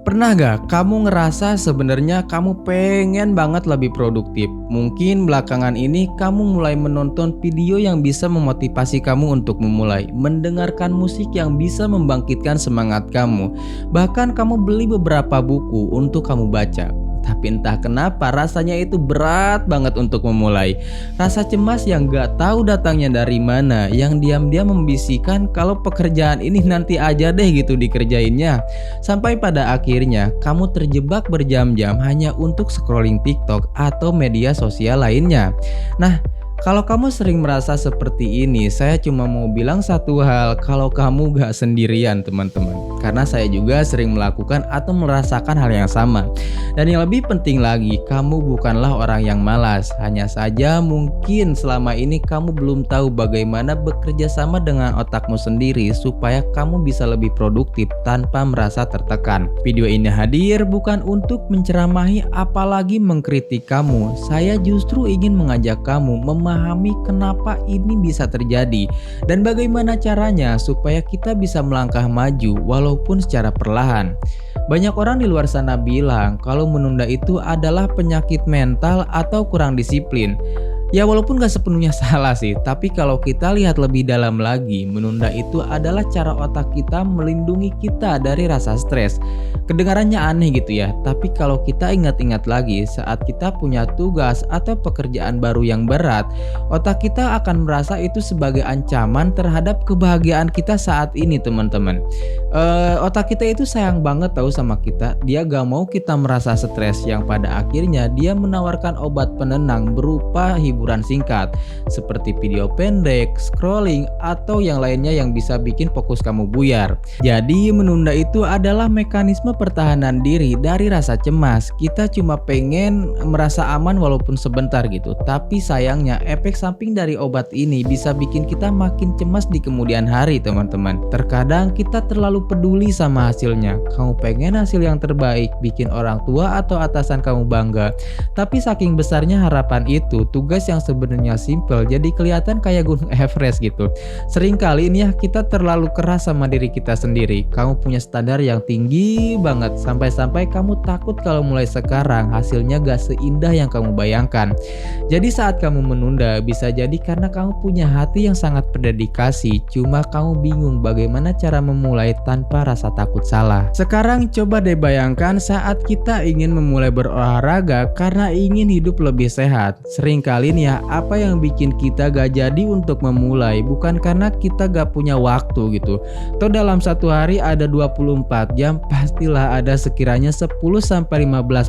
Pernah gak kamu ngerasa sebenarnya kamu pengen banget lebih produktif? Mungkin belakangan ini kamu mulai menonton video yang bisa memotivasi kamu untuk memulai, mendengarkan musik yang bisa membangkitkan semangat kamu. Bahkan kamu beli beberapa buku untuk kamu baca. Tapi entah kenapa rasanya itu berat banget untuk memulai. Rasa cemas yang gak tahu datangnya dari mana, yang diam-diam membisikkan kalau pekerjaan ini nanti aja deh gitu dikerjainnya. Sampai pada akhirnya kamu terjebak berjam-jam hanya untuk scrolling TikTok atau media sosial lainnya. Nah, kalau kamu sering merasa seperti ini, saya cuma mau bilang satu hal, kalau kamu gak sendirian teman-teman. Karena saya juga sering melakukan atau merasakan hal yang sama. Dan yang lebih penting lagi, kamu bukanlah orang yang malas. Hanya saja mungkin selama ini kamu belum tahu bagaimana bekerja sama dengan otakmu sendiri supaya kamu bisa lebih produktif tanpa merasa tertekan. Video ini hadir bukan untuk menceramahi apalagi mengkritik kamu. Saya justru ingin mengajak kamu memahami kenapa ini bisa terjadi dan bagaimana caranya supaya kita bisa melangkah maju walaupun secara perlahan. Banyak orang di luar sana bilang kalau menunda itu adalah penyakit mental atau kurang disiplin. Ya walaupun gak sepenuhnya salah sih, tapi kalau kita lihat lebih dalam lagi, menunda itu adalah cara otak kita melindungi kita dari rasa stres. Kedengarannya aneh gitu ya, tapi kalau kita ingat-ingat lagi saat kita punya tugas atau pekerjaan baru yang berat, otak kita akan merasa itu sebagai ancaman terhadap kebahagiaan kita saat ini teman-teman. Otak kita itu sayang banget tahu sama kita, dia gak mau kita merasa stres yang pada akhirnya dia menawarkan obat penenang berupa hiburan singkat seperti video pendek, scrolling, atau yang lainnya yang bisa bikin fokus kamu buyar. Jadi menunda itu adalah mekanisme pertahanan diri dari rasa cemas. Kita cuma pengen merasa aman walaupun sebentar gitu. Tapi sayangnya efek samping dari obat ini bisa bikin kita makin cemas di kemudian hari teman-teman. Terkadang kita terlalu peduli sama hasilnya. Kamu pengen hasil yang terbaik, bikin orang tua atau atasan kamu bangga. Tapi saking besarnya harapan itu, tugas yang sebenarnya simple jadi kelihatan kayak gunung Everest gitu. Seringkali ini ya kita terlalu keras sama diri kita sendiri. Kamu punya standar yang tinggi banget sampai-sampai kamu takut kalau mulai sekarang hasilnya gak seindah yang kamu bayangkan. Jadi saat kamu menunda bisa jadi karena kamu punya hati yang sangat berdedikasi, cuma kamu bingung bagaimana cara memulai tanpa rasa takut salah. Sekarang coba deh bayangkan saat kita ingin memulai berolahraga karena ingin hidup lebih sehat. Seringkali nih ya, apa yang bikin kita gak jadi untuk memulai bukan karena kita gak punya waktu gitu. Atau dalam satu hari ada 24 jam, pastilah ada sekiranya 10-15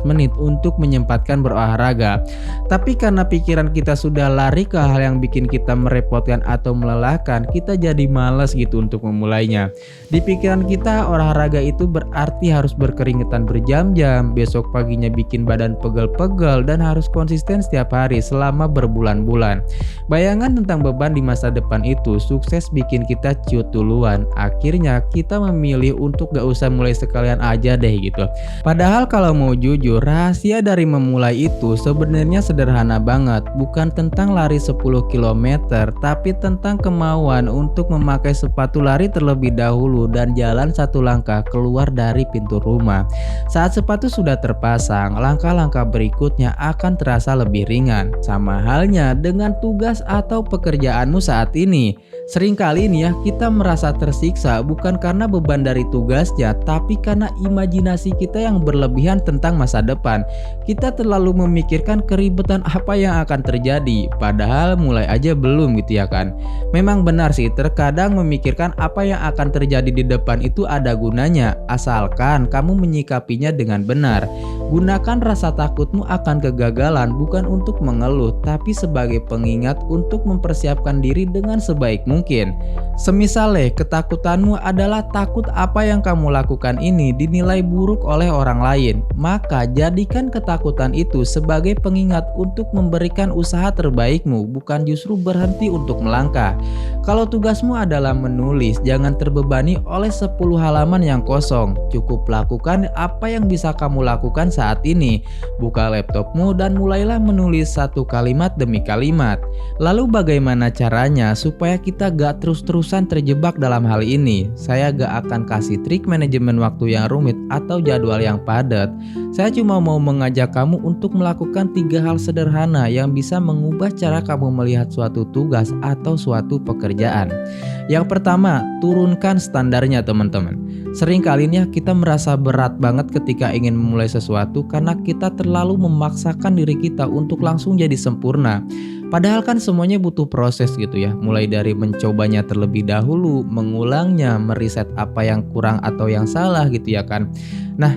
menit untuk menyempatkan berolahraga. Tapi karena pikiran kita sudah lari ke hal yang bikin kita merepotkan atau melelahkan, kita jadi malas gitu untuk memulainya. Di pikiran kita olahraga itu berarti harus berkeringetan berjam-jam, besok paginya bikin badan pegel-pegel dan harus konsisten setiap hari selama berbulan-bulan. Bayangan tentang beban di masa depan itu sukses bikin kita ciut duluan. Akhirnya kita memilih untuk gak usah mulai sekalian aja deh gitu. Padahal kalau mau jujur, rahasia dari memulai itu sebenarnya sederhana banget. Bukan tentang lari 10 km, tapi tentang kemauan untuk memakai sepatu lari terlebih dahulu dan jalan satu langkah keluar dari pintu rumah. Saat sepatu sudah terpasang, langkah-langkah berikutnya akan terasa lebih ringan. Sama halnya dengan tugas atau pekerjaanmu saat ini. Seringkali nih ya kita merasa tersiksa bukan karena beban dari tugasnya, tapi karena imajinasi kita yang berlebihan tentang masa depan. Kita terlalu memikirkan keribetan apa yang akan terjadi, padahal mulai aja belum gitu ya kan. Memang benar sih, terkadang memikirkan apa yang akan terjadi di depan itu ada gunanya, asalkan kamu menyikapinya dengan benar. Gunakan rasa takutmu akan kegagalan bukan untuk mengeluh, tapi sebagai pengingat untuk mempersiapkan diri dengan sebaik mungkin. Semisal ketakutanmu adalah takut apa yang kamu lakukan ini dinilai buruk oleh orang lain, maka jadikan ketakutan itu sebagai pengingat untuk memberikan usaha terbaikmu, bukan justru berhenti untuk melangkah. Kalau tugasmu adalah menulis, jangan terbebani oleh 10 halaman yang kosong. Cukup lakukan apa yang bisa kamu lakukan saat ini. Buka laptopmu dan mulailah menulis satu kalimat demi kalimat. Lalu bagaimana caranya supaya kita gak terus-terusan terjebak dalam hal ini? Saya gak akan kasih trik manajemen waktu yang rumit atau jadwal yang padat. Saya cuma mau mengajak kamu untuk melakukan 3 hal sederhana yang bisa mengubah cara kamu melihat suatu tugas atau suatu pekerjaan. Yang pertama, turunkan standarnya teman-teman. Sering kalinya kita merasa berat banget ketika ingin memulai sesuatu karena kita terlalu memaksakan diri kita untuk langsung jadi sempurna. Padahal kan semuanya butuh proses gitu ya. Mulai dari mencobanya terlebih dahulu, mengulangnya, meriset apa yang kurang atau yang salah gitu ya kan. Nah,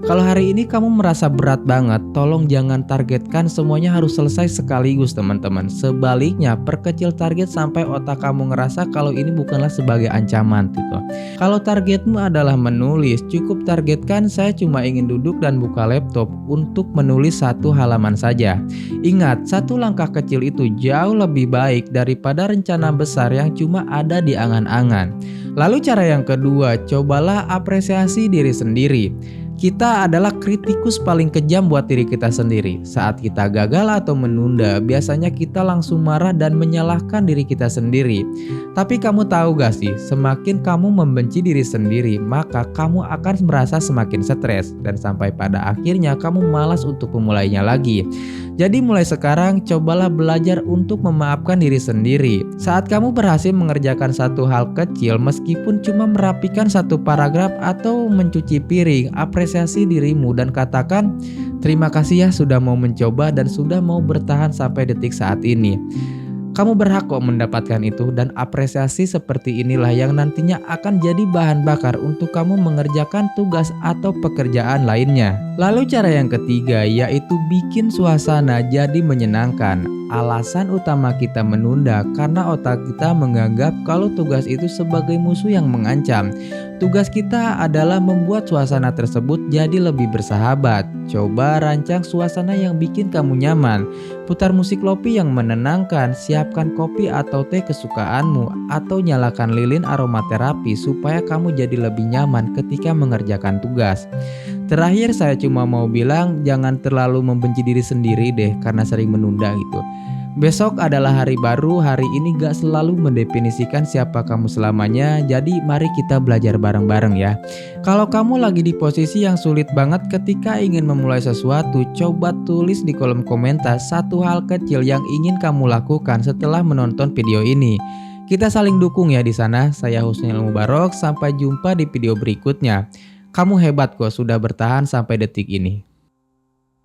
kalau hari ini kamu merasa berat banget, tolong jangan targetkan semuanya harus selesai sekaligus teman-teman. Sebaliknya, perkecil target sampai otak kamu ngerasa kalau ini bukanlah sebagai ancaman gitu. Kalau targetmu adalah menulis, cukup targetkan saya cuma ingin duduk dan buka laptop untuk menulis 1 halaman saja. Ingat, 1 langkah kecil itu jauh lebih baik daripada rencana besar yang cuma ada di angan-angan. Lalu cara yang kedua, cobalah apresiasi diri sendiri. Kita adalah kritikus paling kejam buat diri kita sendiri. Saat kita gagal atau menunda, biasanya kita langsung marah dan menyalahkan diri kita sendiri. Tapi kamu tahu gak sih, semakin kamu membenci diri sendiri, maka kamu akan merasa semakin stres. Dan sampai pada akhirnya kamu malas untuk memulainya lagi. Jadi mulai sekarang cobalah belajar untuk memaafkan diri sendiri. Saat kamu berhasil mengerjakan 1 hal kecil, meskipun cuma merapikan 1 paragraf atau mencuci piring, apresiasi dirimu dan katakan, terima kasih ya sudah mau mencoba dan sudah mau bertahan sampai detik saat ini. Kamu berhak kok mendapatkan itu, dan apresiasi seperti inilah yang nantinya akan jadi bahan bakar untuk kamu mengerjakan tugas atau pekerjaan lainnya. Lalu cara yang ketiga yaitu bikin suasana jadi menyenangkan. Alasan utama kita menunda karena otak kita menganggap kalau tugas itu sebagai musuh yang mengancam. Tugas kita adalah membuat suasana tersebut jadi lebih bersahabat. Coba rancang suasana yang bikin kamu nyaman. Putar musik lofi yang menenangkan, siapkan kopi atau teh kesukaanmu, atau nyalakan lilin aromaterapi supaya kamu jadi lebih nyaman ketika mengerjakan tugas. Terakhir saya cuma mau bilang jangan terlalu membenci diri sendiri deh karena sering menunda gitu. Besok adalah hari baru, hari ini gak selalu mendefinisikan siapa kamu selamanya, jadi mari kita belajar bareng-bareng ya. Kalau kamu lagi di posisi yang sulit banget ketika ingin memulai sesuatu, coba tulis di kolom komentar 1 hal kecil yang ingin kamu lakukan setelah menonton video ini. Kita saling dukung ya di sana. Saya Husnil Mubarok, sampai jumpa di video berikutnya. Kamu hebat kok sudah bertahan sampai detik ini.